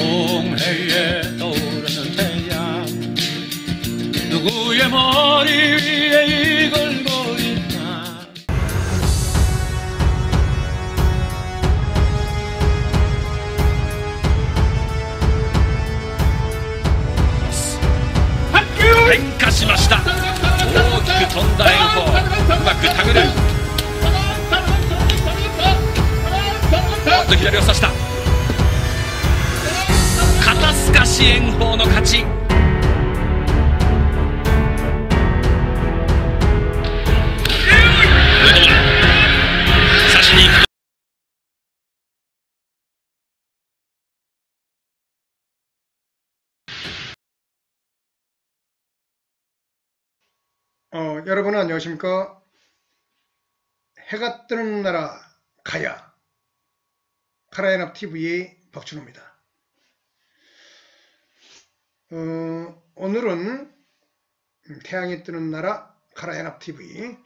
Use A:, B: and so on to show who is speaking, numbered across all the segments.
A: 동해에 떠오르는 태양 누구의 머리 위에 이글거리나.変化しました。大きく飛んだ炎鵬、うまく手繰る。おっと左を差した。肩透かし炎鵬の勝ち。差しに行く。
B: 여러분 안녕하십니까? 해가 뜨는 나라 가야 카라연합TV의 박준호입니다. 오늘은 태양이 뜨는 나라 카라연합TV.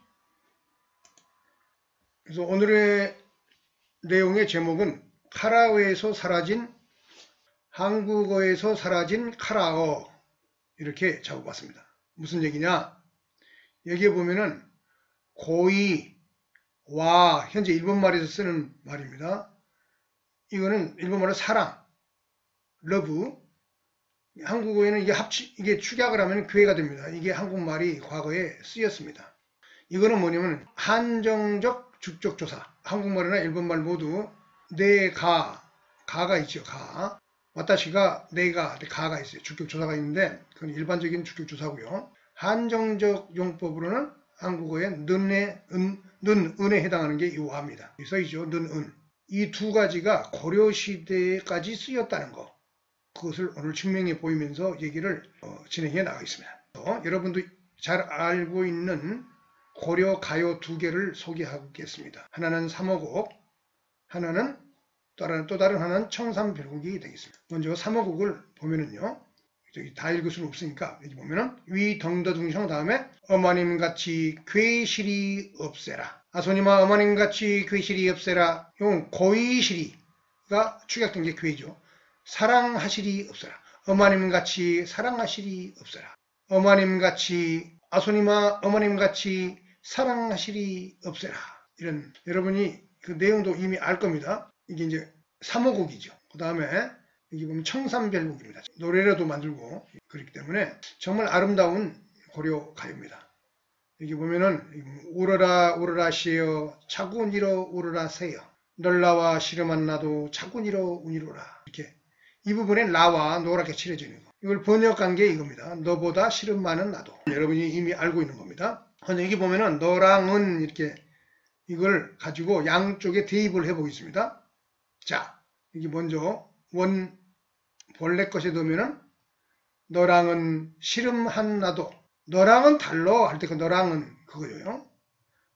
B: 그래서 오늘의 내용의 제목은 카라어에서 사라진, 한국어에서 사라진 카라어, 이렇게 잡아봤습니다. 무슨 얘기냐? 여기에 보면은 고이, 와, 현재 일본말에서 쓰는 말입니다. 이거는 일본말로 사랑, 러브. 한국어에는 이게 축약을 하면 괴가 됩니다. 이게 한국말이 과거에 쓰였습니다. 이거는 뭐냐면 한정적 주격조사. 한국말이나 일본말 모두 가가 있죠. 가. 와타시가, 내가, 가가 있어요. 주격조사가 있는데 그건 일반적인 주격조사고요. 한정적 용법으로는 한국어의 는에 해당하는 게 이 와입니다. 써있죠. 는. 이 두 가지가 고려시대까지 쓰였다는 거. 그것을 오늘 증명해 보이면서 얘기를 진행해 나가겠습니다. 여러분도 잘 알고 있는 고려 가요 두 개를 소개하겠습니다. 하나는 삼어곡, 하나는 또 다른 하나는 청산별곡이 되겠습니다. 먼저 삼어곡을 보면은요. 다 읽을 수는 없으니까 여기 보면은 위덩더둥성 다음에 어머님같이 괴실이 없애라. 아소님아 어머님같이 괴실이 없애라. 이건 고이실이가 축약된 게 괴죠. 사랑하실이 없애라. 어머님같이 사랑하실이 없애라. 어머님같이 아소님아 어머님같이 사랑하실이 없애라. 이런 여러분이 그 내용도 이미 알 겁니다. 이게 이제 삼어곡이죠. 그 다음에 여기 보면 청산별곡입니다. 노래라도 만들고 그렇기 때문에 정말 아름다운 고려 가요입니다. 여기 보면은 우러라 우러라 시에요 차군이러 우러라 세요 널라와 시름한 나도 차군이러 운이로라. 이렇게 이 부분에 라와 노랗게 칠해져 있는 거. 이걸 번역한 게 이겁니다. 너보다 시름 많은 나도. 여러분이 이미 알고 있는 겁니다. 근데 여기 보면은 너랑은 이렇게 이걸 가지고 양쪽에 대입을 해보겠습니다. 자, 여기 먼저 원 본래 것에 넣으면은 너랑은 시름한 나도. 너랑은 달러 할 때 그 너랑은 그거예요.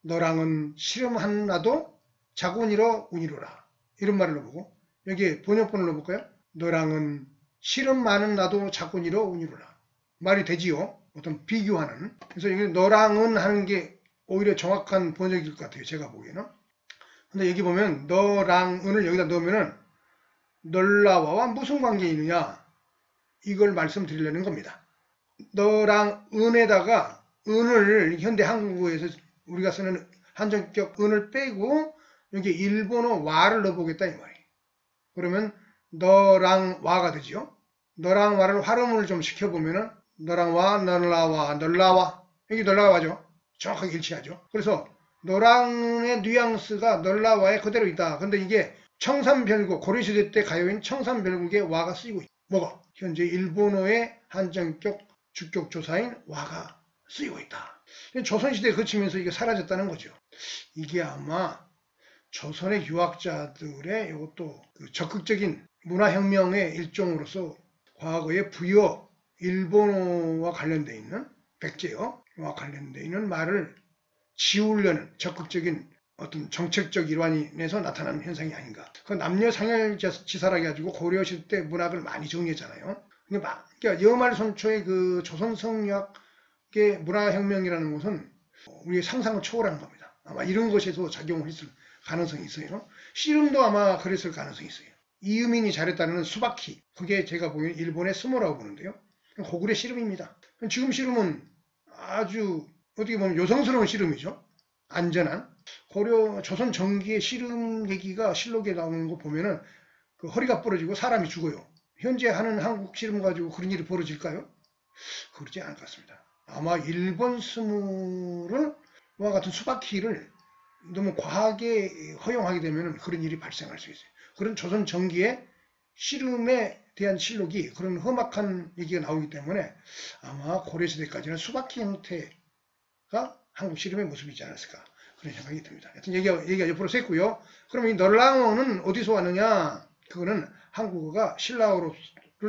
B: 너랑은 시름한 나도 자군이러 운이로라. 이런 말을 넣어보고 여기에 번역본을 넣어볼까요? 너랑은 시름 많은 나도 자군이러 운이로라. 말이 되지요. 어떤 비교하는. 그래서 여기 너랑은 하는 게 오히려 정확한 번역일 것 같아요. 제가 보기에는. 근데 여기 보면 너랑은을 여기다 넣으면은 널라와와 무슨 관계 있느냐, 이걸 말씀드리려는 겁니다. 너랑 은에다가 은을 현대 한국어에서 우리가 쓰는 한정격 은을 빼고 여기 일본어 와를 넣어보겠다 이 말이에요. 그러면 너랑 와가 되죠. 너랑 와를 활음을 좀 시켜보면은 너랑 와, 널라와, 널라와. 여기 널라와죠. 정확하게 일치하죠. 그래서 너랑의 뉘앙스가 널라와에 그대로 있다. 근데 이게 청산별곡, 고려시대 때 가요인 청산별곡에 와가 쓰이고 있다. 뭐가? 현재 일본어의 한정격 주격조사인 와가 쓰이고 있다. 조선시대에 거치면서 이게 사라졌다는 거죠. 이게 아마 조선의 유학자들의 이것도 그 적극적인 문화혁명의 일종으로서 과거의 부여, 일본어와 관련되어 있는 백제어와 관련되어 있는 말을 지우려는 적극적인 어떤 정책적 일환에서 나타나는 현상이 아닌가. 그 남녀 상열지사라 가지고 고려시대 때 문학을 많이 정리했잖아요. 그러니까 여말손초의 그 조선성리학의 문화혁명이라는 것은 우리의 상상을 초월하는 겁니다. 아마 이런 것에서 작용을 했을 가능성이 있어요. 씨름도 아마 그랬을 가능성이 있어요. 이유민이 잘했다는 수바키, 그게 제가 보기엔 일본의 스모라고 보는데요. 고구려 씨름입니다. 지금 씨름은 아주 어떻게 보면 여성스러운 씨름이죠. 안전한. 고려 조선 전기의 씨름 얘기가 실록에 나오는 거 보면은 그 허리가 부러지고 사람이 죽어요. 현재 하는 한국 씨름 가지고 그런 일이 벌어질까요? 그러지 않을 것 같습니다. 아마 일본 스모와 같은 수바키를 너무 과하게 허용하게 되면 그런 일이 발생할 수 있어요. 그런 조선 전기의 씨름에 대한 실록이 그런 험악한 얘기가 나오기 때문에 아마 고려시대까지는 수바키 형태가 한국 씨름의 모습이지 않았을까 그런 생각이 듭니다. 하여튼 얘기가 옆으로 샜고요. 그럼 이 널랑어는 어디서 왔느냐? 그거는 한국어가 신라어를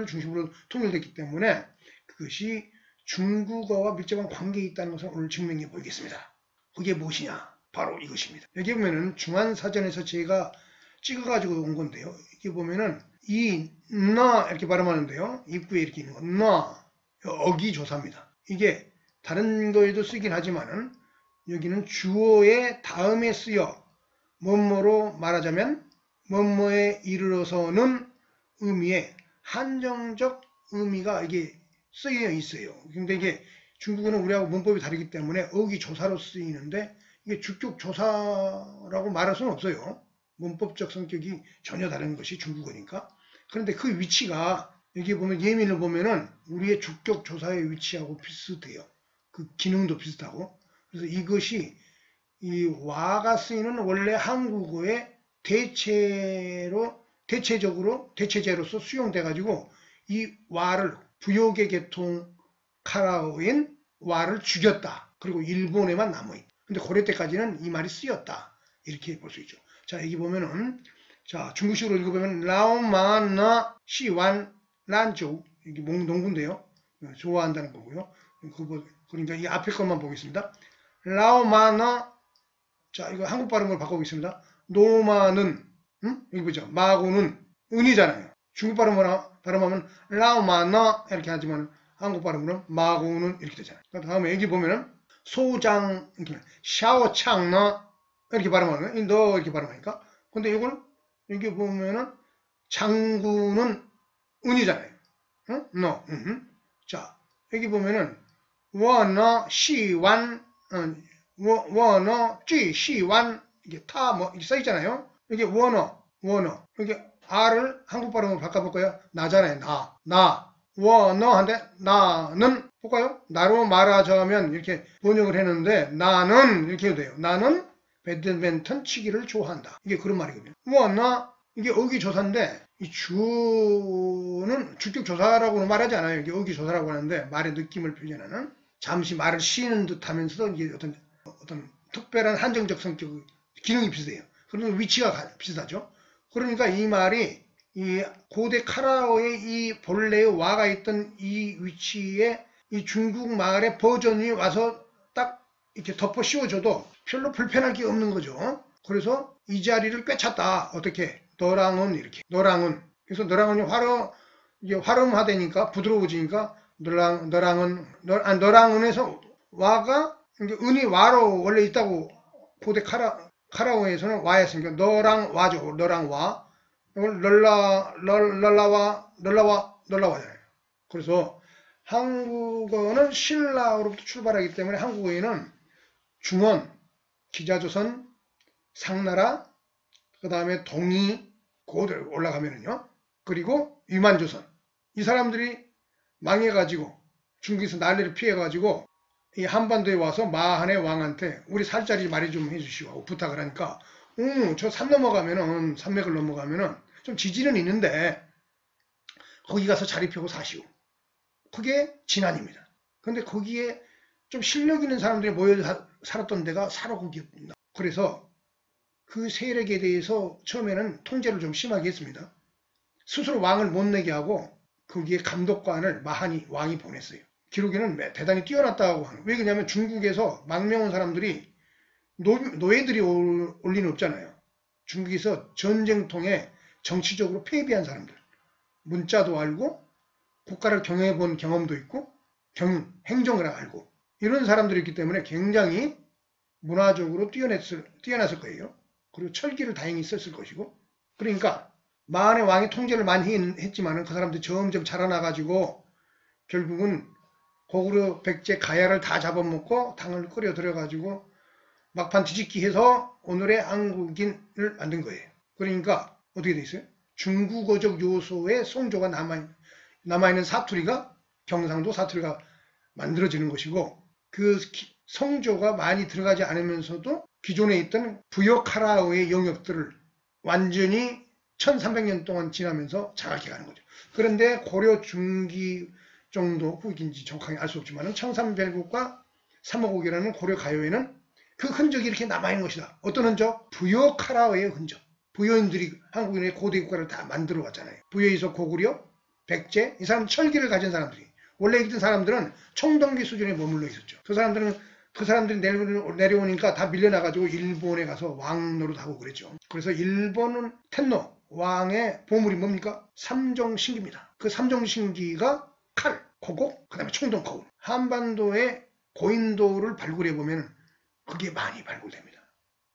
B: 중심으로 통일됐기 때문에 그것이 중국어와 밀접한 관계에 있다는 것을 오늘 증명해 보이겠습니다. 그게 무엇이냐? 바로 이것입니다. 여기 보면은 중안사전에서 제가 찍어가지고 온 건데요. 여기 보면은 이 나 이렇게 발음하는데요. 입구에 이렇게 있는 거 나 어기조사입니다. 이게 다른 거에도 쓰긴 하지만은 여기는 주어의 다음에 쓰여 뭐뭐로 말하자면 뭐뭐에 이르러서는 의미에 한정적 의미가 이게 쓰여 있어요. 근데 이게 중국어는 우리하고 문법이 다르기 때문에 어기조사로 쓰이는데 이게 주격조사라고 말할 수는 없어요. 문법적 성격이 전혀 다른 것이 중국어니까. 그런데 그 위치가 여기 보면 예민을 보면은 우리의 주격조사의 위치하고 비슷해요. 그 기능도 비슷하고. 그래서 이것이 이 와가 쓰이는 원래 한국어의 대체제로서 수용돼 가지고 이 와를 부역의 계통 카라어인 와를 죽였다. 그리고 일본에만 남아있다. 근데 고려 때까지는 이 말이 쓰였다. 이렇게 볼 수 있죠. 자, 여기 보면은, 자, 중국식으로 읽어보면, 라오마나 시완 란조. 이게 농구인데요. 좋아한다는 거고요. 그러니까 이 앞에 것만 보겠습니다. 라오마나, 자, 이거 한국 발음으로 바꿔보겠습니다. 노마는, 여기 보죠. 마고는 은이잖아요. 중국 발음하면 라오마나 이렇게 하지만 한국 발음으로는 마고는 이렇게 되잖아요. 다음에 여기 보면은, 소장, 샤오창나, 이렇게 발음하는 거예요. 너 이렇게 발음하니까. 근데 이걸 여기 보면은 장구는 은이잖아요. 응? 너. 자, 여기 보면은 워너 시완 워너 쥐 시완 이게 타 뭐 이렇게 써 있잖아요. 이게 워너 이게 R을 한국 발음으로 바꿔볼까요? 나잖아요. 나 워너 한데 나는 볼까요? 나로 말하자면 이렇게 번역을 했는데 나는 이렇게 해도 돼요. 나는 배드민턴 치기를 좋아한다. 이게 그런 말이거든요. 나 이게 어기조사인데 이 주는 주격조사라고는 말하지 않아요. 이게 어기조사라고 하는데 말의 느낌을 표현하는 잠시 말을 쉬는 듯하면서도 이게 어떤 특별한 한정적 성격 기능이 비슷해요. 그러면 위치가 비슷하죠. 그러니까 이 말이 이 고대 카라어의 이 본래의 와가 있던 이 위치에 이 중국 말의 버전이 와서 딱 이렇게 덮어 씌워줘도 별로 불편할 게 없는 거죠. 그래서 이 자리를 꿰찼다. 어떻게? 너랑은 이렇게. 너랑은. 그래서 너랑은 활음화되니까 부드러워지니까 너랑은에서 와가 은이 와로 원래 있다고 고대 카라오에서는 와였으니까 너랑 와죠. 너랑 와. 이걸 널라와잖아요. 그래서 한국어는 신라어로부터 출발하기 때문에 한국어에는 중원, 기자조선, 상나라, 그 다음에 동이, 고들 올라가면은요. 그리고 위만조선. 이 사람들이 망해가지고 중국에서 난리를 피해가지고 이 한반도에 와서 마한의 왕한테 우리 살자리 말이 좀 해주시오 하고 부탁을 하니까 저 산맥을 넘어가면은 좀 지지는 있는데 거기 가서 자리 펴고 사시오. 그게 진안입니다. 근데 거기에 좀 실력 있는 사람들이 모여 살았던 데가 사로국이었습니다. 그래서 그 세력에 대해서 처음에는 통제를 좀 심하게 했습니다. 스스로 왕을 못 내게 하고 거기에 감독관을 마한이 왕이 보냈어요. 기록에는 대단히 뛰어났다고 하는. 왜 그러냐면 중국에서 망명 온 사람들이 노예들이 올 리는 없잖아요. 중국에서 전쟁통에 정치적으로 패배한 사람들. 문자도 알고 국가를 경영해 본 경험도 있고 행정을 알고 이런 사람들이 있기 때문에 굉장히 문화적으로 뛰어났을 거예요. 그리고 철기를 다행히 썼을 것이고 그러니까 마한의 왕이 통제를 많이 했지만은 그 사람들이 점점 자라나가지고 결국은 고구려, 백제, 가야를 다 잡아먹고 당을 끓여 들여가지고 막판 뒤집기 해서 오늘의 한국인을 만든 거예요. 그러니까 어떻게 돼 있어요? 중국어적 요소의 성조가 남아있는 사투리가 경상도 사투리가 만들어지는 것이고, 그 성조가 많이 들어가지 않으면서도 기존에 있던 부여카라어의 영역들을 완전히 1300년 동안 지나면서 장악해가는 거죠. 그런데 고려 중기 정도 후기인지 정확하게 알 수 없지만 1300국과 삼어국이라는 고려 가요에는 그 흔적이 이렇게 남아있는 것이다. 어떤 흔적? 부여카라어의 흔적. 부여인들이 한국인의 고대 국가를 다 만들어 왔잖아요. 부여에서 고구려, 백제, 이 사람 철기를 가진 사람들이. 원래 있던 사람들은 청동기 수준에 머물러 있었죠. 그 사람들이 내려오니까 다 밀려나가지고 일본에 가서 왕 노릇하고 그랬죠. 그래서 일본은 텐노, 왕의 보물이 뭡니까? 삼종신기입니다. 그 삼종신기가 칼, 고곡, 그 다음에 청동거울. 한반도의 고인도를 발굴해보면 그게 많이 발굴됩니다.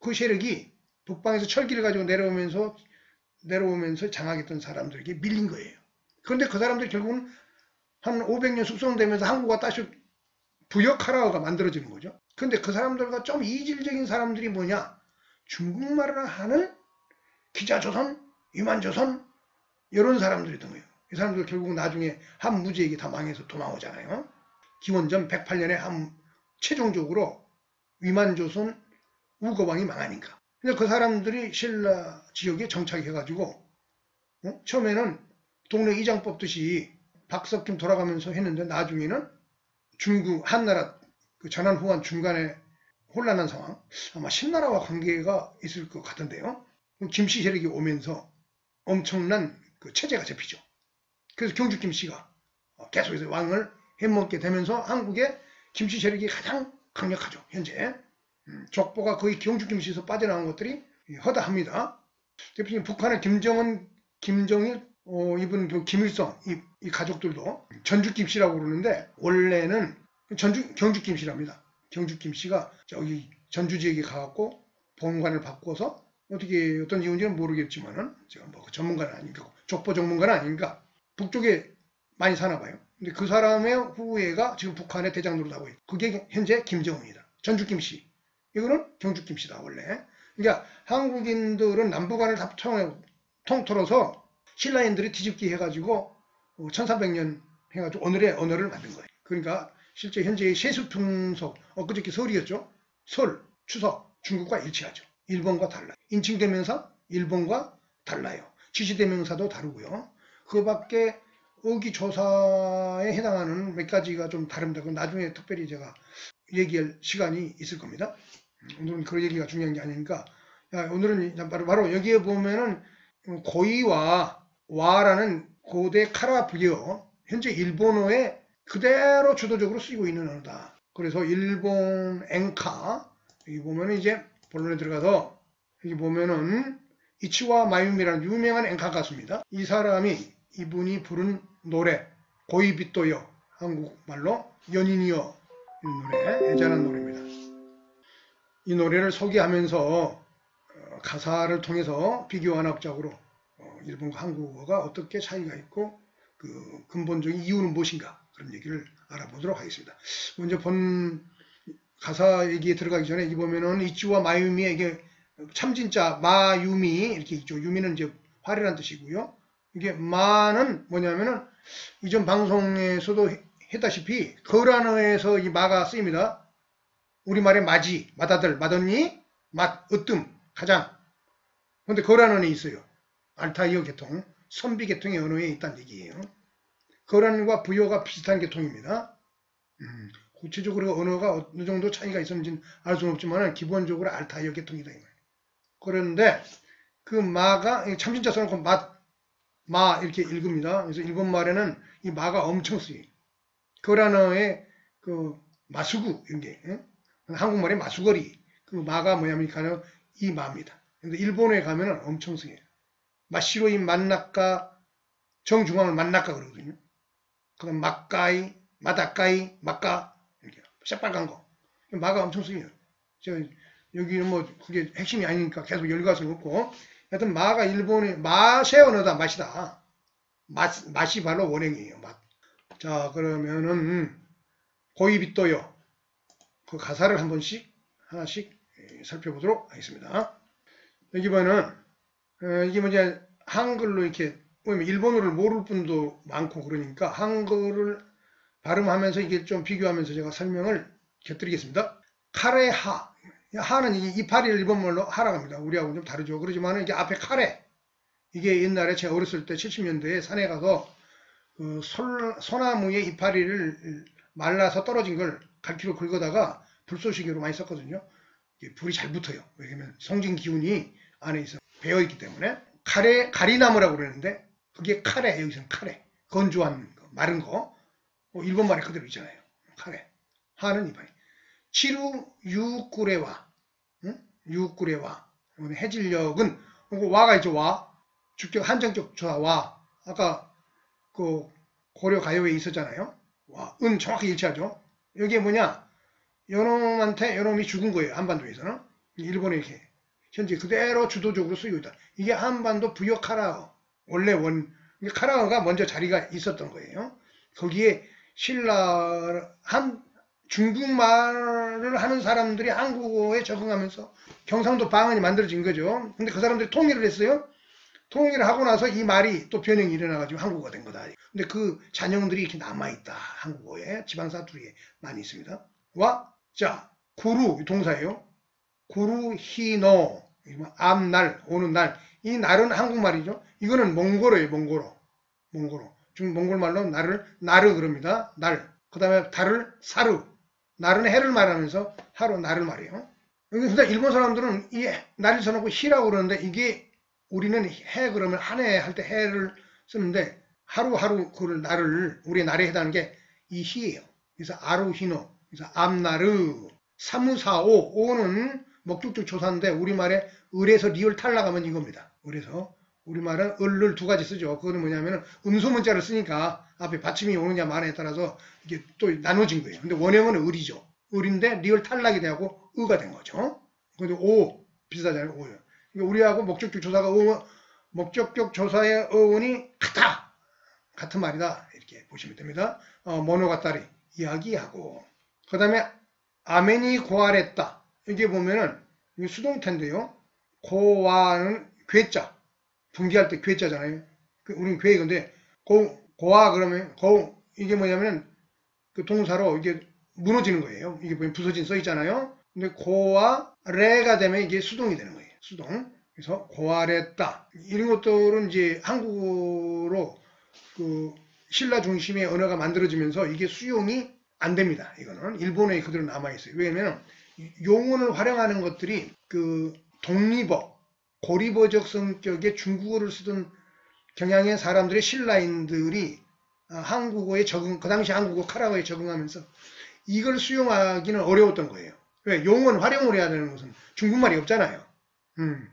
B: 그 세력이 북방에서 철기를 가지고 내려오면서 장악했던 사람들에게 밀린 거예요. 그런데 그 사람들이 결국은 한 500년 숙성되면서 한국과 다시 부여카라어가 만들어지는 거죠. 그런데 그 사람들과 좀 이질적인 사람들이 뭐냐? 중국말을 하는 기자조선, 위만조선 이런 사람들이었던 거예요. 이 사람들 결국 나중에 한무제에게 다 망해서 도망오잖아요. 기원전 108년에 최종적으로 위만조선 우거왕이 망하니까. 근데 그 사람들이 신라 지역에 정착해가지고 처음에는 동네 이장 뽑듯이 박석김 돌아가면서 했는데 나중에는 중국 한나라 그 전한 후한 중간에 혼란한 상황, 아마 신나라와 관계가 있을 것 같은데요. 김씨 세력이 오면서 엄청난 그 체제가 잡히죠. 그래서 경주 김씨가 계속해서 왕을 해먹게 되면서 한국의 김씨 세력이 가장 강력하죠. 현재 족보가 거의 경주 김씨에서 빠져나온 것들이 허다합니다. 대표님 북한의 김정은, 김정일, 이분 그 김일성 이 가족들도 전주 김씨라고 그러는데 원래는 경주 김씨랍니다. 경주 김씨가 저기 전주 지역에 가갖고 본관을 바꿔서 어떻게 어떤 이유인지는 모르겠지만은 제가 뭐 전문가는 아니고 족보 전문가는 아닌가 북쪽에 많이 사나 봐요. 근데 그 사람의 후예가 지금 북한의 대장노릇 하고 있고 그게 현재 김정은이다. 전주 김씨. 이거는 경주 김씨다 원래. 그러니까 한국인들은 남북한을 다 통틀어서 신라인들이 뒤집기 해가지고 1300년 해가지고 오늘의 언어를 만든 거예요. 그러니까 실제 현재의 세수풍속, 엊그저께 설이었죠. 설, 추석, 중국과 일치하죠. 일본과 달라요. 인칭대명사, 일본과 달라요. 지시대명사도 다르고요. 그 밖에 어기조사에 해당하는 몇 가지가 좀 다릅니다. 그건 나중에 특별히 제가 얘기할 시간이 있을 겁니다. 오늘은 그 얘기가 중요한 게 아니니까. 오늘은 바로 여기에 보면은 고이와 와라는 고대 카라 부여, 현재 일본어에 그대로 주도적으로 쓰이고 있는 언어다. 그래서 일본 엔카, 여기 보면은 이제 본론에 들어가서 여기 보면은 이치와 마유미라는 유명한 엔카 가수입니다. 이분이 부른 노래 고이빗도요, 한국말로 연인이여, 이 노래 애잔한 노래입니다. 이 노래를 소개하면서 가사를 통해서 비교환학적으로 일본과 한국어가 어떻게 차이가 있고 그 근본적인 이유는 무엇인가 그런 얘기를 알아보도록 하겠습니다. 먼저 본 가사 얘기에 들어가기 전에 이 보면은 이치와 마유미의 이게 참진자 마유미 이렇게 있죠. 유미는 이제 활이라는 뜻이고요. 이게 마는 뭐냐면은 이전 방송에서도 했다시피 거란어에서 이 마가 쓰입니다. 우리말의 마지, 맏아들, 맏언니, 으뜸, 가장. 그런데 거란어에 있어요. 알타이어 계통, 선비 계통의 언어에 있다는 얘기예요. 거란과 부여가 비슷한 계통입니다. 구체적으로 언어가 어느 정도 차이가 있었는지는 알 수는 없지만 기본적으로 알타이어 계통이다. 그런데 그 마가 참진자 써놓고 마 이렇게 읽습니다. 그래서 일본말에는 이 마가 엄청 쓰여요. 거란어의 그 마수구 이런 게 한국말의 마수거리 그 마가 뭐냐면 이 마입니다. 근데 일본에 가면은 엄청 쓰여요. 마시로인 만나까 정중앙을 만나까 그러거든요. 그다음 막가이, 마다까이, 막가 이렇게 새빨간 거 마가 엄청 쓰여요. 제가 여기는 뭐 그게 핵심이 아니니까 계속 열갈 수는 없고 하여튼 마가 일본의 맛의 언어다. 맛이다. 맛이 바로 원형이에요. 맛. 자, 그러면은 고이비또요. 그 가사를 한 번씩 하나씩 살펴보도록 하겠습니다. 여기 보면은 이게 뭐냐, 한글로 이렇게 일본어를 모를 분도 많고 그러니까 한글을 발음하면서 이게 좀 비교하면서 제가 설명을 곁드리겠습니다. 카레하. 하는 이파리를 일본말로 하라고 합니다. 우리하고 좀 다르죠. 그렇지만 이게 앞에 카레. 이게 옛날에 제가 어렸을 때 70년대에 산에 가서 그 소나무의 이파리를 말라서 떨어진 걸 갈퀴로 긁어다가 불쏘시개로 많이 썼거든요. 불이 잘 붙어요. 왜냐면 성진 기운이 안에 있어 배어있기 때문에. 가리나무라고 그러는데 그게 카레, 여기서는 카레. 건조한 거, 마른 거. 일본말에 그대로 있잖아요. 카레. 하는 이파리. 치루 유꾸레와. 응? 유꾸레와. 해질녘은 와가 있죠. 와. 주격 한정격 조사 와. 아까 그 고려 가요에 있었잖아요. 와. 은 정확히 일치하죠. 여기에 뭐냐? 요놈한테 요놈이 죽은 거예요. 한반도에서는. 일본에 이렇게 현재 그대로 주도적으로 쓰이고 있다. 이게 한반도 부여 카라어. 원래 카라어가 먼저 자리가 있었던 거예요. 거기에 중국말을 하는 사람들이 한국어에 적응하면서 경상도 방언이 만들어진 거죠. 근데 그 사람들이 통일을 했어요. 통일을 하고 나서 이 말이 또 변형이 일어나가지고 한국어가 된 거다. 근데 그 잔영들이 이렇게 남아있다. 한국어에 지방 사투리에 많이 있습니다. 자, 구루 동사예요. 구루 히노 앞날 오는 날. 이 날은 한국말이죠. 이거는 몽골어예요. 몽골어. 몽골말로 날을 나르 그럽니다. 날. 그 다음에 달을 사르. 날은 해를 말하면서 하루 날을 말해요. 근데 일본 사람들은 이 날을 써놓고 희라고 그러는데 이게 우리는 해 그러면 한 해 할 때 해를 쓰는데 하루하루 그걸 날을 우리의 날에 해당하는 게 이 희예요. 그래서 아루히노. 그래서 앞나르. 사무사오. 오는 목적격 조사인데 우리말에 을에서 리을 탈락하면 이겁니다. 그래서 우리말은 을을 두 가지 쓰죠. 그거는 뭐냐면 음소문자를 쓰니까 앞에 받침이 오느냐 마느냐에 따라서 이게 또 나눠진 거예요. 근데 원형은 을이죠. 을인데 리을 탈락이 되고 의가 된 거죠. 근데 오 비슷하잖아요. 오요. 그러니까 우리하고 목적격 조사가 목적격 조사의 어원이 같다. 같은 말이다. 이렇게 보시면 됩니다. 모노가타리 이야기하고. 그 다음에 아멘이 고아랬다. 이게 보면은 이게 수동태인데요. 고아는 괴자. 분기할 때 괴자잖아요. 우리는 괴 건데 고아 그러면 이게 뭐냐면 그 동사로 이게 무너지는 거예요. 이게 보면 부서진 써 있잖아요. 근데 고아 레가 되면 이게 수동이 되는 거예요. 수동. 그래서 고아랬다. 이런 것들은 이제 한국어로 그 신라 중심의 언어가 만들어지면서 이게 수용이 안 됩니다. 이거는 일본어에 그대로 남아 있어요. 왜냐면 용언을 활용하는 것들이 그 독립어 고리버적 성격의 중국어를 쓰던 경향의 사람들의 신라인들이 한국어에 그 당시 한국어 카라어에 적응하면서 이걸 수용하기는 어려웠던 거예요. 왜? 용언 활용을 해야 되는 것은 중국말이 없잖아요.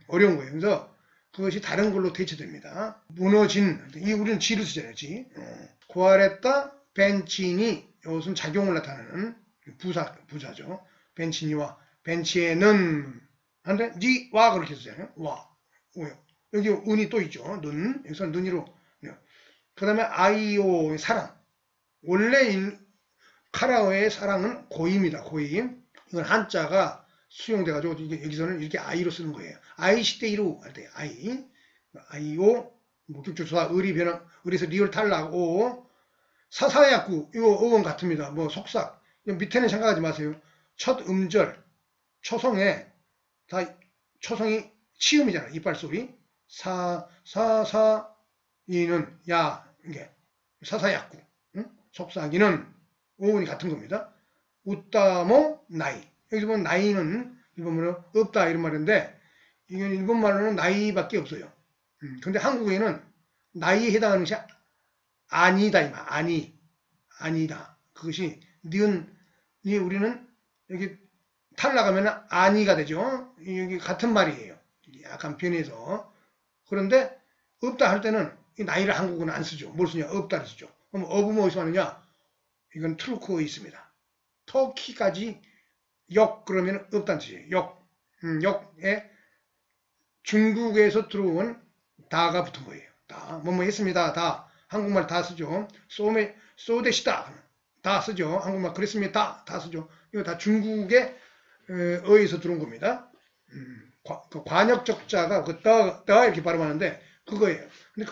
B: 어려운 거예요. 그래서 그것이 다른 걸로 대체됩니다. 무너진, 우리는 지를 쓰잖아요. 지. 고아랬다, 벤치니, 이것은 작용을 나타내는 부사죠. 벤치니와 벤치에는 한데 니와 그렇게 쓰잖아요. 와. 여기 은이 또 있죠. 는. 여기서 는이로. 그 다음에 아이오 사랑. 원래 카라오의 사랑은 고임이다. 고임. 이건 한자가 수용돼가지고 여기서는 이렇게 아이로 쓰는 거예요. 아이 시대이로 할 때 아이. 아이오 목격조 조사 을이 변화. 을에서 리을 탈락 오. 사사약구 이거 어원 같습니다. 뭐 속삭. 밑에는 생각하지 마세요. 첫 음절 초성에 다 초성이 치음이잖아. 이빨 소리. 이는 야 이게 사사약구. 응? 속삭이는 어원이 같은 겁니다. 웃다모 나이. 여기서 보면 나이는 일본말로 없다 이런 말인데 이건 일본말로는 나이밖에 없어요. 근데 한국에는 나이에 해당하는 것이 아니다 이 말. 아니다. 그것이 니은이 우리는 여기 탈락하면 아니가 되죠. 여기 같은 말이에요. 약간 변해서. 그런데 없다 할 때는 이 나이를 한국어는 안 쓰죠. 뭘 쓰냐? 없다를 쓰죠. 그럼 업은 어디서 하느냐? 이건 트루크에 있습니다. 터키까지 역 그러면 없다는 뜻이에요. 역에 중국에서 들어온 다가 붙은 거예요. 다. 뭐뭐 했습니다. 다. 한국말 다 쓰죠. 쏘대시다. 다 쓰죠. 한국말 그랬습니다. 다 쓰죠. 이거 다 중국의 어에서 들어온 겁니다. 그 관역적자가 그 따 이렇게 발음하는데 그거예요. 근데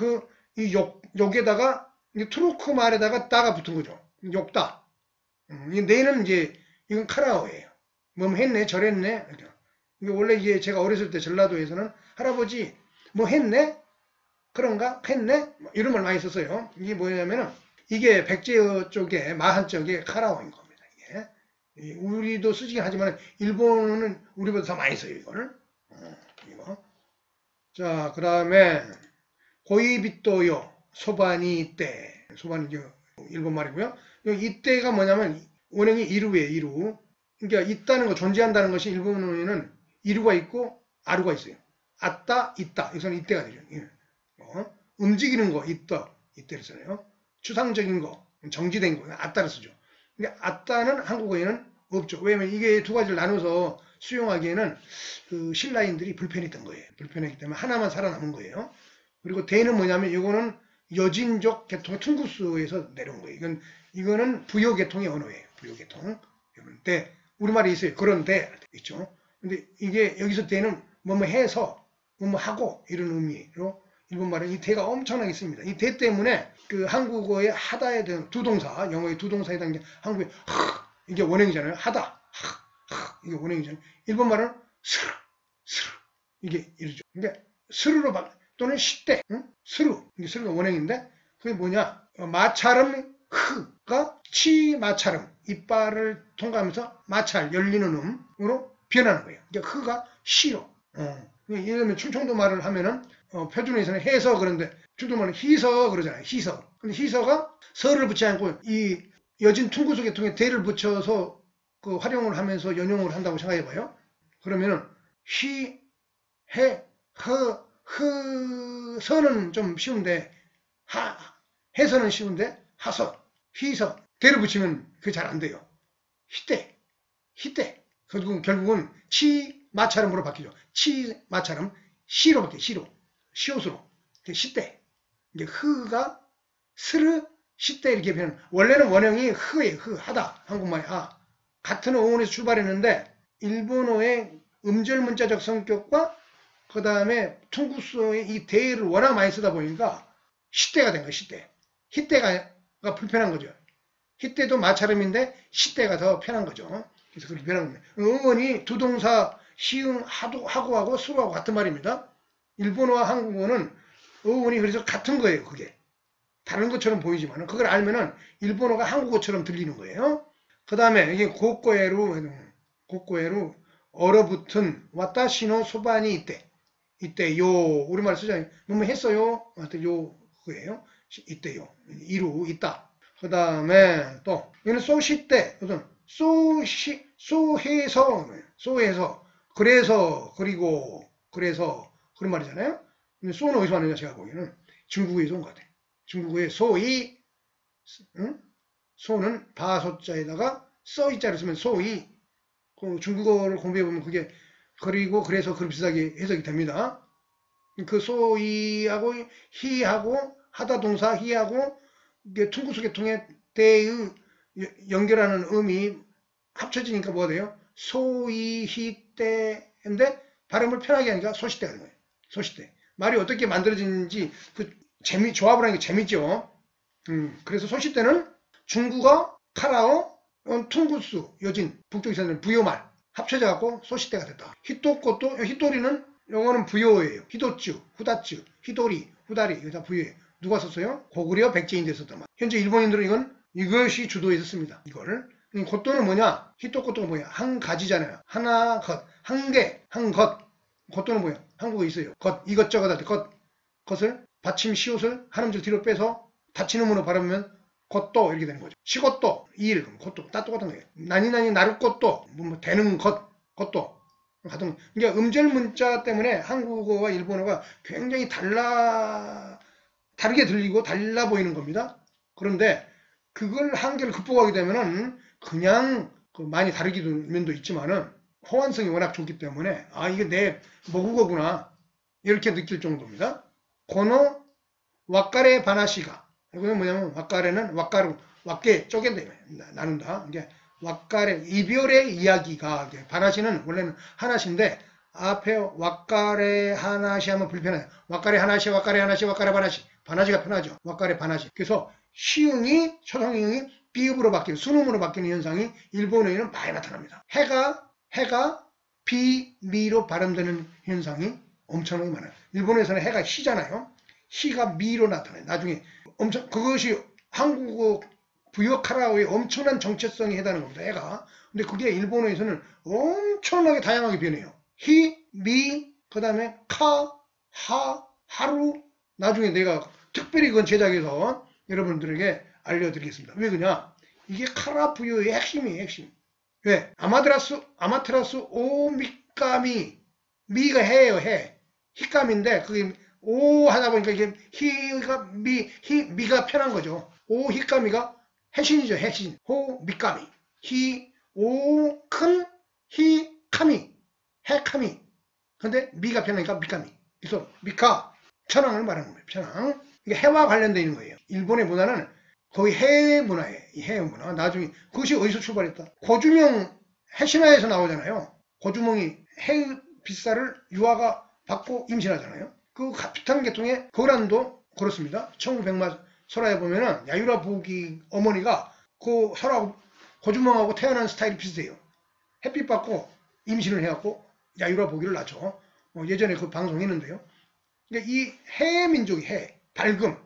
B: 이 욕에다가 트루크 말에다가 따가 붙은 거죠. 욕다. 내는 이제 이건 카라오예요. 뭐 했네, 저랬네. 이게 원래 이게 제가 어렸을 때 전라도에서는 할아버지 뭐 했네, 그런가, 했네 이런 말 많이 썼어요. 이게 뭐냐면은 이게 백제어 쪽에 마한 쪽에 카라오인 겁니다. 이게 우리도 쓰긴 하지만 일본은 우리보다 더 많이 써요 이거를. 이거. 자, 그 다음에 고이비토요 소반이 이때. 소반이 일본 말이고요. 이때가 뭐냐면 원형이 이루예요. 이루. 그러니까 있다는 거, 존재한다는 것이 일본어에는 이루가 있고 아루가 있어요. 아따, 있다. 여기서는 이때가 되죠. 움직이는 거, 있다. 이때를 써요. 추상적인 거, 정지된 거, 아따를 쓰죠. 근데 아따는 한국어에는 없죠. 왜냐면 이게 두 가지를 나눠서 수용하기에는 그 신라인들이 불편했던 거예요. 불편했기 때문에 하나만 살아남은 거예요. 그리고 대는 뭐냐면 이거는 여진족 계통의 퉁구스에서 내려온 거예요. 이거는 부여 계통의 언어예요. 부여 계통. 대. 우리말에 있어요. 그런 대 있죠. 근데 이게 여기서 대는 뭐뭐 해서 뭐뭐 하고 이런 의미로 일본 말은 이 대가 엄청나게 씁니다. 이 대 때문에 그 한국어의 하다에 대한 두 동사, 영어의 두 동사에 대한 게 한국의 이게 원형이잖아요. 하다, 이게 원형이잖아요. 일본 말은 스르 이게 이러죠. 그러니까 스르로 또는 시대, 스르 이게 스르가 원형인데 그게 뭐냐? 마찰음 흐가 치 마찰음 이빨을 통과하면서 마찰 열리는 음으로 변하는 거예요. 그러니까 흐가 시로. 예를 들면 충청도 말을 하면은 표준에서는 해서 그런데 충청도 말은 희서 그러잖아요. 희서. 근데 희서가 서를 붙이지 않고 이 여진 퉁구수 계통에 대를 붙여서 그 활용을 하면서 연용을 한다고 생각해봐요. 그러면은 희, 해, 서는 좀 쉬운데 해서는 쉬운데 하서, 희서, 대를 붙이면 그게 잘 안 돼요. 희대. 결국은 치 마찰음으로 바뀌죠. 치 마찰음 시로 바뀌어요. 시옷으로. 시대. 이게 흐가 스르 시대 이렇게 표현. 원래는 원형이 흐예요. 하다. 한국말이 같은 어원에서 출발했는데 일본어의 음절 문자적 성격과 그 다음에 퉁구스의 이 대를 워낙 많이 쓰다 보니까 시대가 된 거예요. 시대. 히대가 불편한 거죠. 히대도 마찰음인데 시대가 더 편한 거죠. 그래서 그렇게 변한 겁니다. 어원이 두 동사 시응 하고하고 수하고 같은 말입니다. 일본어와 한국어는 어원이 그래서 같은 거예요. 그게 다른 것처럼 보이지만 그걸 알면은 일본어가 한국어처럼 들리는 거예요. 그 다음에 이게 고꼬에로 얼어붙은 와타시노 소반이 이때요 우리말 쓰잖아요. 뭐뭐 했어요. 요 그거예요. 이때요. 이루 있다. 그 다음에 또 얘는 소시때 소해서 그래서 그런 말이잖아요. 근데 소는 어디서 왔느냐 제가 보기에는 중국에서 온 것 같아요. 중국의 소는 바소자에다가 써이자를 쓰면 소이. 그 중국어를 공부해보면 그게 그래서 그런 비슷하게 해석이 됩니다. 그 소이하고 히하고 하다 동사 히하고 이게 퉁구수 계통의 대의 연결하는 음이 합쳐지니까 뭐가 돼요? 소이히때인데 발음을 편하게 하니까 소시때가 되는 거예요. 소시때. 말이 어떻게 만들어지는지 그 조합을 하는 게 재밌죠. 그래서 소시때는 중국어, 카라오, 퉁구수, 여진, 북쪽에서는 부요말 합쳐져 갖고 소시때가 됐다. 히토리는 영어는 부요예요. 히도츠, 후다츠, 히도리, 후다리 이거 다 부요예요. 누가 썼어요? 고구려 백제인들이 썼단 말이에요. 현재 일본인들은 이것이 주도해서 씁니다. 이거를. 고또는 뭐냐? 히토코토가 뭐야? 한 가지잖아요. 하나, 것. 한 개, 한 것. 고또는 뭐야? 한국에 있어요. 것, 이것저것 할 때 것을 받침 시옷을 한 음절 뒤로 빼서 닫히는 문으로 발음하면 것도 이렇게 되는 거죠. 시것도, 이일, 것도 다 똑같은 거예요. 나니나니 나를 것도, 뭐 되는 것도 같은. 그러니까 음절 문자 때문에 한국어와 일본어가 굉장히 다르게 들리고 달라 보이는 겁니다. 그런데 그걸 한계를 극복하게 되면은 그냥 많이 다르게 될 면도 있지만은 호환성이 워낙 좋기 때문에 이게 내 모국어구나. 이렇게 느낄 정도입니다. 고노 와카레 바나시가, 이거는 뭐냐면 와카레는 왁게 쪼갠다, 나눈다. 이게 와카레, 이별의 이야기가, 바나시는 원래는 하나시인데 앞에 와카레 하나시 하면 불편해요. 와카레 하나시, 와카레 하나시, 와카레 바나시. 바나시가 편하죠. 와카레 바나시. 그래서 시흥이, 초성이응이 비읍으로 바뀌는, 순음으로 바뀌는 현상이 일본어에는 많이 나타납니다. 해가 비, 미로 발음되는 현상이 엄청나게 많아요. 일본에서는 해가 시잖아요. 시가 미로 나타나요. 나중에 그것이 한국어 부여 카라오의 엄청난 정체성이 해당하는 겁니다. 해가. 근데 그게 일본어에서는 엄청나게 다양하게 변해요. 히, 미, 그 다음에 카, 하, 하루. 나중에 내가 특별히 그건 제작해서 여러분들에게 알려드리겠습니다. 왜 그러냐? 이게 카라 부여의 핵심이에요. 핵심. 왜? 아마테라스 오미까미. 미가 해예요. 해. 히까미인데 그게 오 하다 보니까 이게 미가 편한 거죠. 오 히까미가 해신이죠. 해신. 호 미까미. 오 큰 히카미. 해카미. 근데 미가 편하니까 미까미. 그래서 미카 천황을 말하는 거예요. 천황. 이게 해와 관련되어 있는 거예요. 일본의 문화는 거의 해외 문화예요. 이 해외 문화. 나중에 그것이 어디서 출발했다? 고주명 해신화에서 나오잖아요. 고주명이 해 빗살을 유아가 받고 임신하잖아요. 그 비슷한 계통의 거란도 그렇습니다. 1900마 설화에 보면은 야유라 보기 어머니가 그 설하고 고주명하고 태어난 스타일이 비슷해요. 햇빛 받고 임신을 해갖고 야유라 보기를 낳죠. 예전에 그 방송했는데요. 그러니까 이 해 민족이 해, 밝음,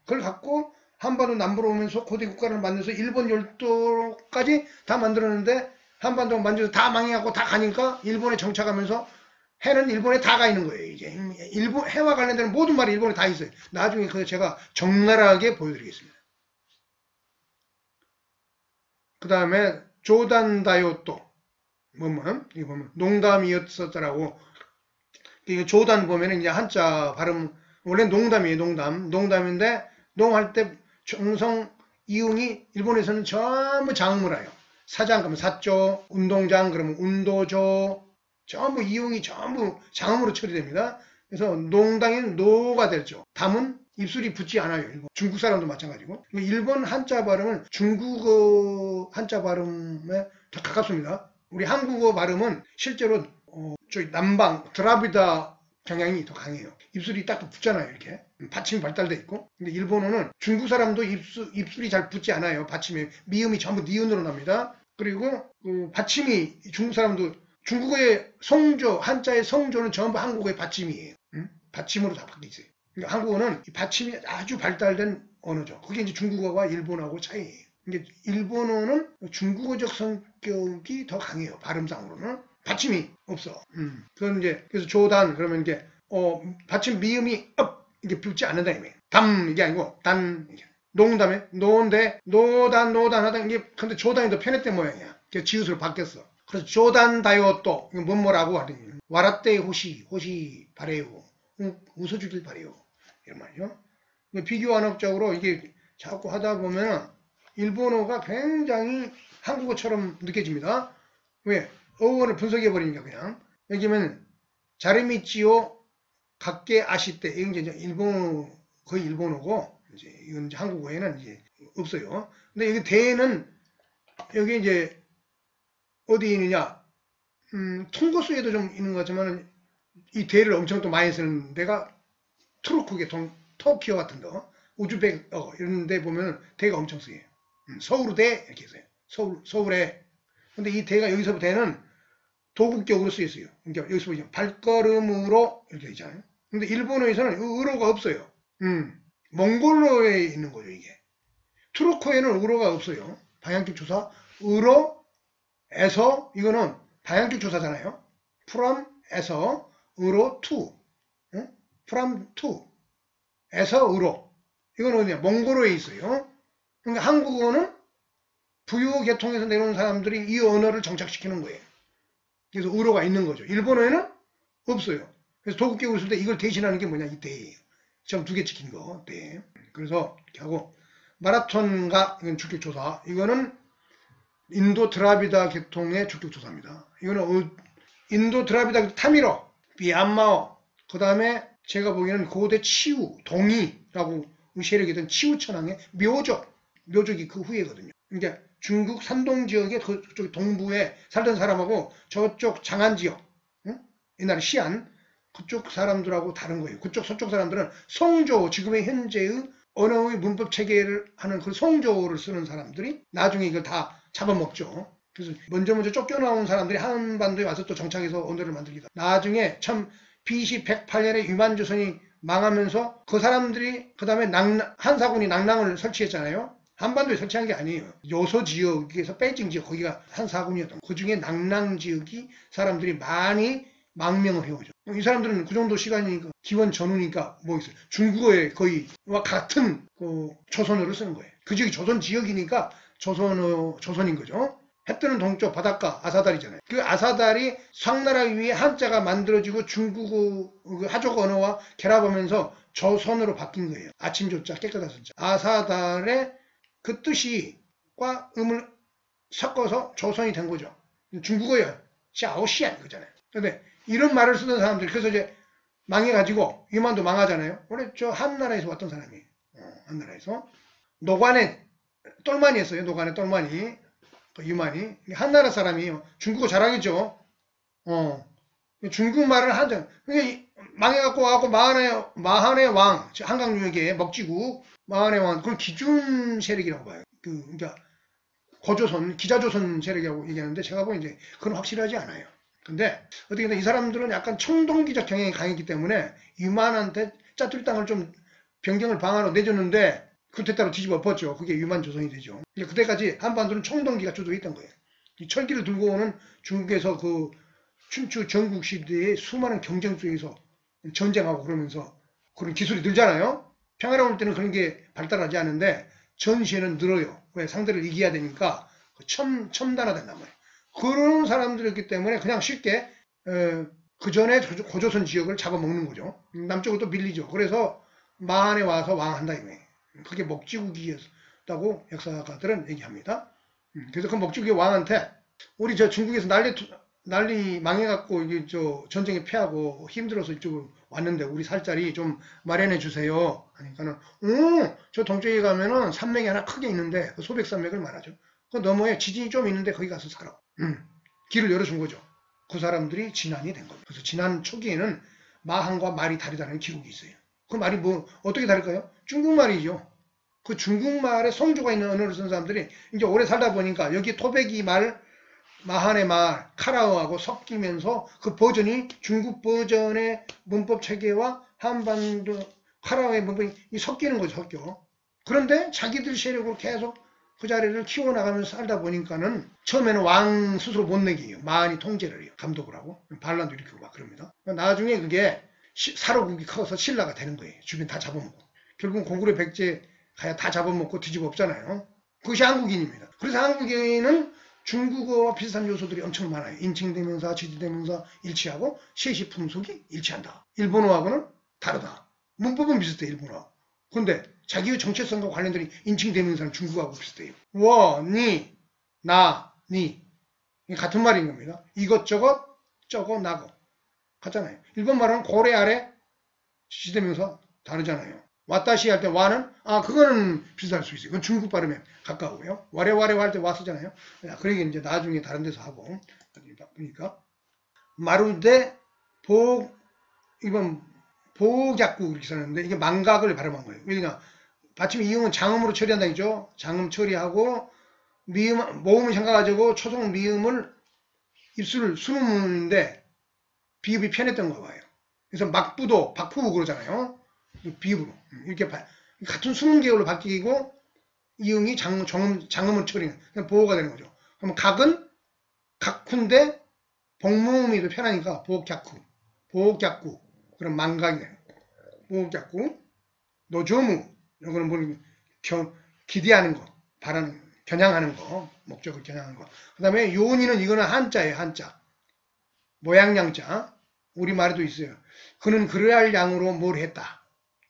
B: 그걸 갖고 한반도 남부로 오면서 고대 국가를 만들어서 일본 열도까지 다 만들었는데 한반도 만들어서 다 망해갖고 다 가니까 일본에 정착하면서 해는 일본에 다 가 있는 거예요. 이제 일본 해와 관련되는 모든 말이 일본에 다 있어요. 나중에 그거 제가 적나라하게 보여드리겠습니다. 그 다음에 조단다요또 이거 보면 농담이었었더라고. 이거 조단 보면은 이제 한자 발음 원래 농담이에요. 농담인데 농할 때 정성 이응이 일본에서는 전부 장음을해요. 사장 그러면 사조, 운동장 그러면 운도조, 전부 이응이 전부 장음으로 처리됩니다. 그래서 농당인 노가 되죠. 담은 입술이 붙지 않아요. 일본. 중국 사람도 마찬가지고. 일본 한자 발음은 중국어 한자 발음에 더 가깝습니다. 우리 한국어 발음은 실제로 저기 남방 드라비다 경향이 더 강해요. 입술이 딱 붙잖아요. 이렇게 받침이 발달돼 있고. 근데 일본어는 중국 사람도 입술이 잘 붙지 않아요. 받침이 미음이 전부 니은으로 납니다. 그리고 그 받침이 중국 사람도 중국어의 성조 한자의 성조는 전부 한국어의 받침이에요. 받침으로 다 바뀌어 있어요. 그러니까 한국어는 받침이 아주 발달된 언어죠. 그게 이제 중국어와 일본어하고 차이예요. 그러니까 일본어는 중국어적 성격이 더 강해요. 발음상으로는 받침이 없어. 그건 이제 그래서 조단 그러면 이게 받침 미음이 이게 붙지 않는다 이거예요. 담 이게 아니고 단 이게. 농담에 노인데 노단 하다 이게 근데 조단이 더 편했던 모양이야. 그래서 지읒으로 바뀌었어. 그래서 조단 다요또 이거 뭐라고 하더니 와라떼 호시 바래요. 웃어주길 바래요. 이런 말이죠. 비교 안학적으로 이게 자꾸 하다 보면 일본어가 굉장히 한국어처럼 느껴집니다. 왜? 어원을 분석해 버리니까 그냥. 여기면 자르미치오 각계 아시떼 이게 이제 일본어 거의 일본어고 이제 이건 이제 한국어에는 이제 없어요. 근데 여기 대는 여기 이제 어디 있느냐? 통고수에도 좀 있는 것 같지만 이 대를 엄청 또 많이 쓰는 데가 투르크 계통, 터키어 같은 거, 우즈벡 이런 데 보면 대가 엄청 쓰여요. 서울대 이렇게 써요. 서울에. 근데 이 대가 여기서부터 대는 도국격으로 쓰였어요. 그러니까 여기서 보시면 발걸음으로 이렇게 있잖아요. 근데 일본어에서는 의로가 없어요. 몽골어에 있는 거죠, 이게. 투르크어에는 의로가 없어요. 방향적 조사, 의로에서, 이거는 방향적 조사잖아요. from에서, 의로, to. from, to. 에서, 의로. 이건 어디냐? 몽골어에 있어요. 그러니까 한국어는 부유 계통에서 내려온 사람들이 이 언어를 정착시키는 거예요. 그래서 의로가 있는 거죠. 일본어에는 없어요. 그래서 도국격으로 쓸 때 이걸 대신하는 게 뭐냐? 이 대예요. 점 2개 찍힌 거. 대. 그래서 이렇게 하고 마라톤과 이건 주격조사. 이거는 인도 드라비다 계통의 주격조사입니다. 이거는 인도 드라비다 타미로, 비안마오, 그 다음에 제가 보기에는 고대 치우, 동이라고 세력이던 치우천왕의 묘족이 그 후예거든요. 그러니까 중국 산동 지역의 그쪽 동부에 살던 사람하고 저쪽 장안 지역, 응? 옛날에 시안 그쪽 사람들하고 다른 거예요. 그쪽 서쪽 사람들은 성조, 지금의 현재의 언어의 문법 체계를 하는 그 성조를 쓰는 사람들이 나중에 이걸 다 잡아먹죠. 그래서 먼저 쫓겨나온 사람들이 한반도에 와서 또 정착해서 언어를 만들기도. 나중에 참 BC 108년에 유만조선이 망하면서 그 사람들이 그 다음에 한사군이 낙랑을 설치했잖아요. 한반도에 설치한 게 아니에요. 요소 지역에서 베이징 지역 거기가 한사군이었던. 그 중에 낙랑 지역이 사람들이 많이 망명을 해오죠. 이 사람들은 그 정도 시간이니까 기원 전후니까 뭐 있어요. 중국어에 거의와 같은 그 조선어를 쓰는 거예요. 그 지역이 조선 지역이니까 조선인 거죠. 해 뜨는 동쪽 바닷가 아사달이잖아요. 그 아사달이 상나라 위에 한자가 만들어지고 중국어 하족 언어와 결합하면서 조선으로 바뀐 거예요. 아침 조자 깨끗한 선자. 아사달의 그 뜻이과 음을 섞어서 조선이 된 거죠. 중국어예요. 샤오시안 거잖아요. 근데 이런 말을 쓰던 사람들이 그래서 이제 망해가지고 유만도 망하잖아요. 원래 저 한나라에서 왔던 사람이에요. 한나라에서 노관에 똘마니였어요. 노관에 똘마니. 유만이 한나라 사람이에요. 중국어 잘하겠죠. 중국말을 하죠. 망해갖고 와갖고 마한의 왕, 한강유역의 먹지국 마한의 왕, 그걸 기준 세력이라고 봐요. 그러니까 고조선, 기자조선 세력이라고 얘기하는데 제가 보기엔 이제 그건 확실하지 않아요. 근데 어떻게 이 사람들은 약간 청동기적 경향이 강했기 때문에 유만한테 짜투리 땅을 좀 변경을 방안으로 내줬는데 쿠데타로 뒤집어 엎었죠. 그게 유만조선이 되죠. 그때까지 한반도는 청동기가 주도했던 거예요. 이 철기를 들고 오는 중국에서 그 춘추 전국 시대의 수많은 경쟁 속에서 전쟁하고 그러면서 그런 기술이 늘잖아요. 평화로울 때는 그런 게 발달하지 않은데 전시에는 늘어요. 왜? 상대를 이겨야 되니까 첨단화된단 말이에요. 그런 사람들이었기 때문에 그냥 쉽게 그 전에 고조선 지역을 잡아먹는 거죠. 남쪽으로 또 밀리죠. 그래서 마한에 와서 왕한다 이거예요. 그게 먹지국이었다고 역사가들은 얘기합니다. 그래서 그 먹지국의 왕한테 우리 저 중국에서 난리 망해갖고 이게 저 전쟁에 패하고 힘들어서 이쪽으로 왔는데 우리 살 자리 좀 마련해 주세요. 하니까는 저 동쪽에 가면은 산맥이 하나 크게 있는데 그 소백산맥을 말하죠. 그 너머에 지진이 좀 있는데 거기 가서 살아. 길을 열어준 거죠. 그 사람들이 진안이 된 겁니다. 그래서 진안 초기에는 마한과 말이 다르다는 기록이 있어요. 그 말이 뭐 어떻게 다를까요? 중국말이죠. 그 중국말에 성조가 있는 언어를 쓴 사람들이 이제 오래 살다 보니까 여기 토백이 말, 마한의 말, 카라어하고 섞이면서 그 버전이 중국 버전의 문법 체계와 한반도 카라어의 문법이 섞이는 거죠. 섞여. 그런데 자기들 세력으로 계속 그 자리를 키워나가면서 살다 보니까는 처음에는 왕 스스로 못 내기예요. 마한이 통제를 해요. 감독을 하고 반란도 일으키고 막 그럽니다. 나중에 그게 사로국이 커서 신라가 되는 거예요. 주변 다 잡아먹고. 결국은 고구려 백제 가야 다 잡아먹고 뒤집어 엎잖아요. 그것이 한국인입니다. 그래서 한국인은 중국어와 비슷한 요소들이 엄청 많아요. 인칭대명사, 지지대명사 일치하고 세시 풍속이 일치한다. 일본어하고는 다르다. 문법은 비슷해 일본어. 그런데 자기의 정체성과 관련된 인칭대명사는 중국어하고 비슷해요. 워, 니, 나, 니. 같은 말인 겁니다. 이것저것, 저거, 나고. 같잖아요. 일본 말은 고래 아래 지지대명사 다르잖아요. 와타시 할 때 와는 그거는 비슷할 수 있어요. 그건 중국 발음에 가까우고요. 와레와레 할 때 와 쓰잖아요. 그러니까 이제 나중에 다른 데서 하고 그러니까 마루데 이건 보약구 이렇게 쓰는데 이게 망각을 발음한 거예요. 왜냐 받침 이응은 장음으로 처리한다 했죠. 장음 처리하고 미음 모음을 생각가지고 초성 미음을 입술을 수문인데 비읍이 편했던 거 봐요. 그래서 막부도 박푸부 그러잖아요. 비읍으로 이렇게 같은 수문 계열로 바뀌고 이응이 장음을 처리는 보호가 되는 거죠. 그럼 각은 각쿠인데 복무음이 더 편하니까 보호약구 그럼 망각이 돼요. 보호약구 노조무 이거는 뭐 기대하는 거 바라는 겨냥하는 거 목적을 겨냥하는 거. 그 다음에 요니는 이거는 한자예요. 한자 모양양자 우리말에도 있어요. 그는 그럴 양으로 뭘 했다.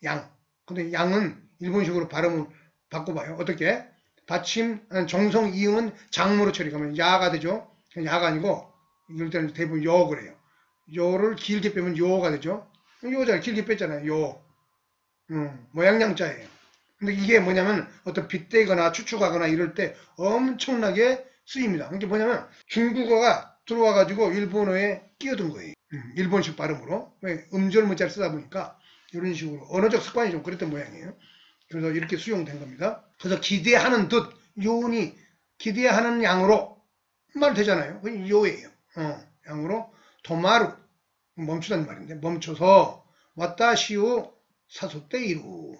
B: 양. 근데 양은 일본식으로 발음을 바꿔봐요. 어떻게? 받침, 정성 이응은 장무로 처리하면 야가 되죠. 야가 아니고 이럴 때는 대부분 여 그래요. 여를 길게 빼면 요가 되죠. 요자 길게 뺐잖아요. 요. 모양양자예요. 근데 이게 뭐냐면 어떤 빗대거나 추측하거나 이럴 때 엄청나게 쓰입니다. 이게 뭐냐면 중국어가 들어와가지고 일본어에 끼어든 거예요. 일본식 발음으로. 왜? 음절 문자를 쓰다 보니까 이런 식으로 언어적 습관이 좀 그랬던 모양이에요. 그래서 이렇게 수용된 겁니다. 그래서 기대하는 듯 요운이 기대하는 양으로 말 되잖아요. 요예요. 양으로 도마루 멈추다는 말인데 멈춰서 왔다 시우 사소떼이루.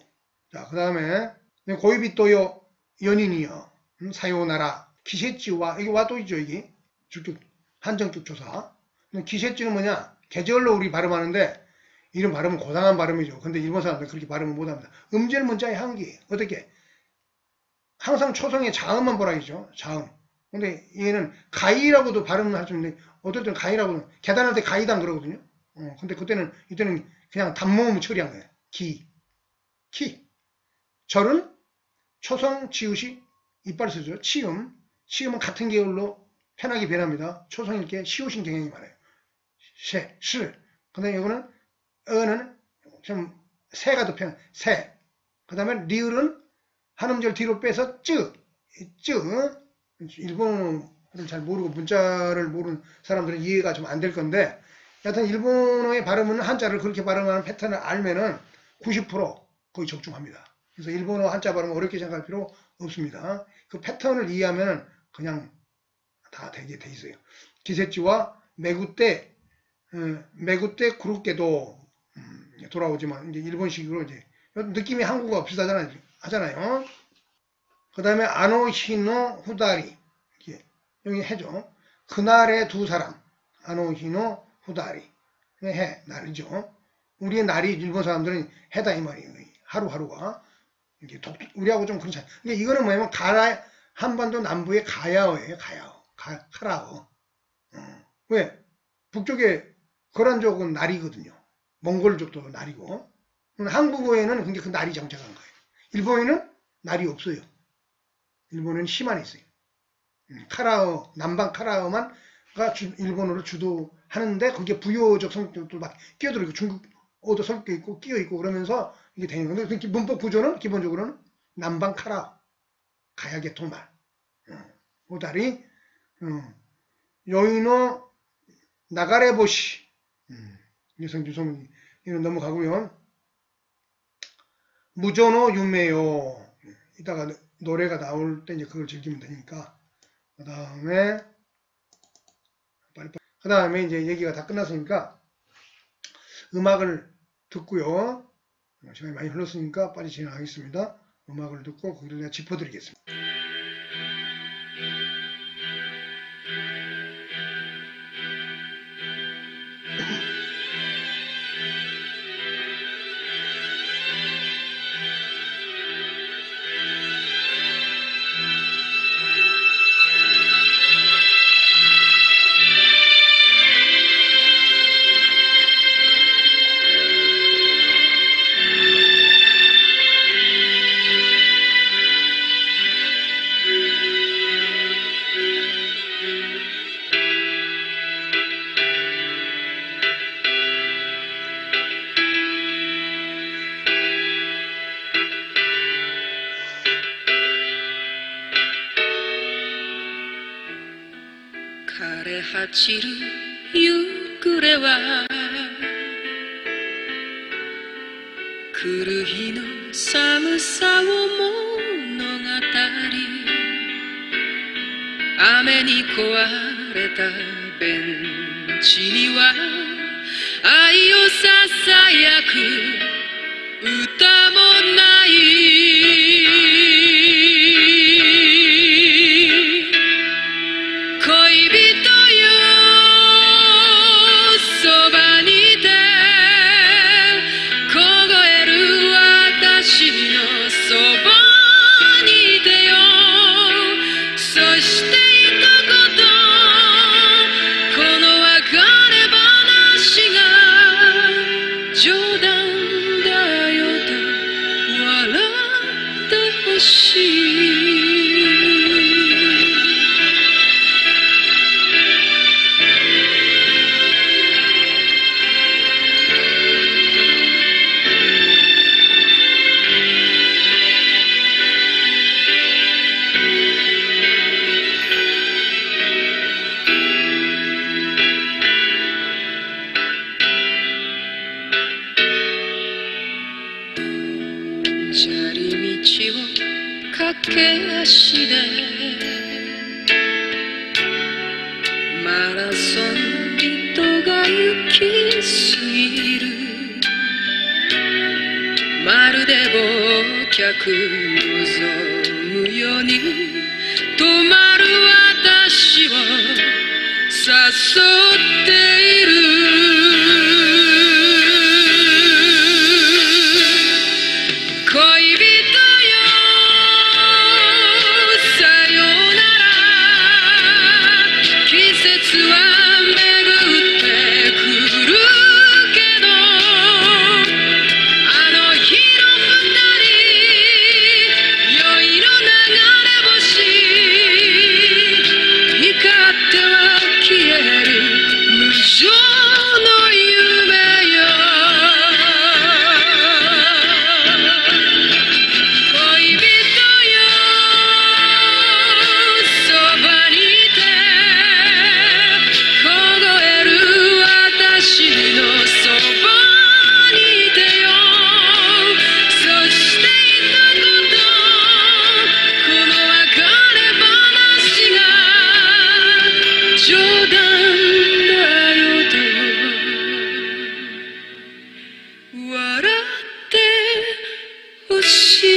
B: 자, 그 다음에 고이비또요 연인이요 사요나라 기세찌와 이게 와또이죠. 이게 주격 한정격 조사. 기세찌는 뭐냐? 계절로 우리 발음하는데 이런 발음은 고상한 발음이죠. 근데 일본 사람들은 그렇게 발음을 못합니다. 음절 문자의 한계예요. 어떻게? 항상 초성의 자음만 보라 이죠. 자음. 근데 얘는 가이라고도 발음을 할 수 있는데 어떨 때는 가이라고는 계단할 때 가이당 그러거든요. 근데 이때는 그냥 단모음을 처리한 거예요. 기. 절은 초성 지읒이 이빨 쓰죠. 치음은 같은 계열로 편하게 변합니다. 초성일 게 시옷인 경향이 많아요. 시. 그 다음에 이거는 어는 좀 새가 더 편. 새. 그 다음에 리을은 한 음절 뒤로 빼서 일본어를 잘 모르고 문자를 모르는 사람들은 이해가 좀 안 될 건데 여하튼 일본어의 발음은 한자를 그렇게 발음하는 패턴을 알면은 90% 거의 적중합니다. 그래서 일본어 한자 발음 어렵게 생각할 필요 없습니다. 그 패턴을 이해하면 그냥 다 되게 돼 있어요. 기세찌와 매구떼 구룩게도 돌아오지만 이제 일본식으로 이제 느낌이 한국어가 비슷하잖아요. 그 다음에 아노히노 후다리 여기 해죠. 그날의 두 사람 아노히노 후다리 해 날이죠. 우리의 날이 일본 사람들은 해다 이 말이에요. 하루하루가 이게 우리하고 좀 그렇지 않아요. 근데 이거는 뭐냐면 한반도 남부의 가야어예요. 카라어. 왜? 북쪽에 거란족은 날이거든요. 몽골족도 날이고. 한국어에는 근데 그 날이 정착한 거예요. 일본에는 날이 없어요. 일본에는 시만 있어요. 카라어, 남방 카라어만가 일본어를 주도하는데 그게 부여적 성격도 막 끼어들고 중국어도 섞여 있고 끼어 있고 그러면서 이게 되는 건데 문법 구조는 기본적으로는 남방 카라어, 가야계통말, 오다리, 요이노 나가레보시, 유성주성 이런 넘어가고요. 무조노 유메요. 이따가 노래가 나올 때 이제 그걸 즐기면 되니까. 그 다음에 이제 얘기가 다 끝났으니까 음악을 듣고요. 시간이 많이 흘렀으니까 빨리 진행하겠습니다. 음악을 듣고 거기를 내가 짚어드리겠습니다.
C: 枯れ果ちる夕暮れは来る日の寒さを物語雨に壊れたベンチには愛をささやく歌もない恋人よそばにいて凍える私のそばにいてよそして一言この別れ話が冗談だよと足でマラソン人が行き過ぎるまるで忘却望むように止まる私を誘っている恋人よさよなら季節は巡ってくるけどあの日の二人酔いの流れ星光っては消える無情の夢よ恋人よそばにいて凍える私のそばにいてよそしていたことこの別れ話が冗談だよと笑ってほしい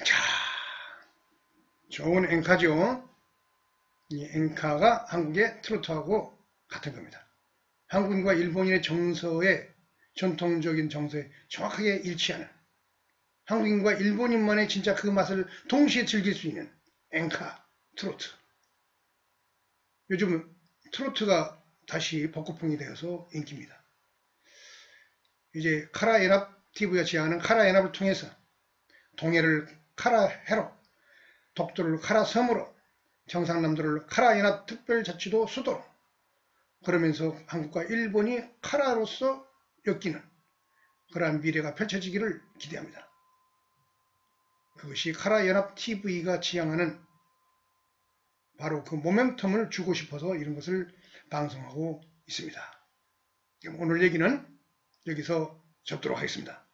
B: 자, 좋은 앵카죠. 이 앵카가 한국의 트로트하고 같은 겁니다. 한국인과 일본인의 정서에 전통적인 정서에 정확하게 일치하는 한국인과 일본인만의 진짜 그 맛을 동시에 즐길 수 있는 앵카 트로트. 요즘 트로트가 다시 복고풍이 되어서 인기입니다. 이제 카라연합 TV가 지향하는 카라연합을 통해서 동해를 카라해로, 독도를 카라섬으로, 경상남도를 카라연합 특별자치도 수도로, 그러면서 한국과 일본이 카라로서 엮이는 그러한 미래가 펼쳐지기를 기대합니다. 그것이 카라연합 TV가 지향하는 바로 그 모멘텀을 주고 싶어서 이런 것을 방송하고 있습니다. 오늘 얘기는 여기서 접도록 하겠습니다.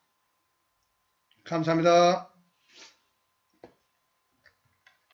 B: 감사합니다.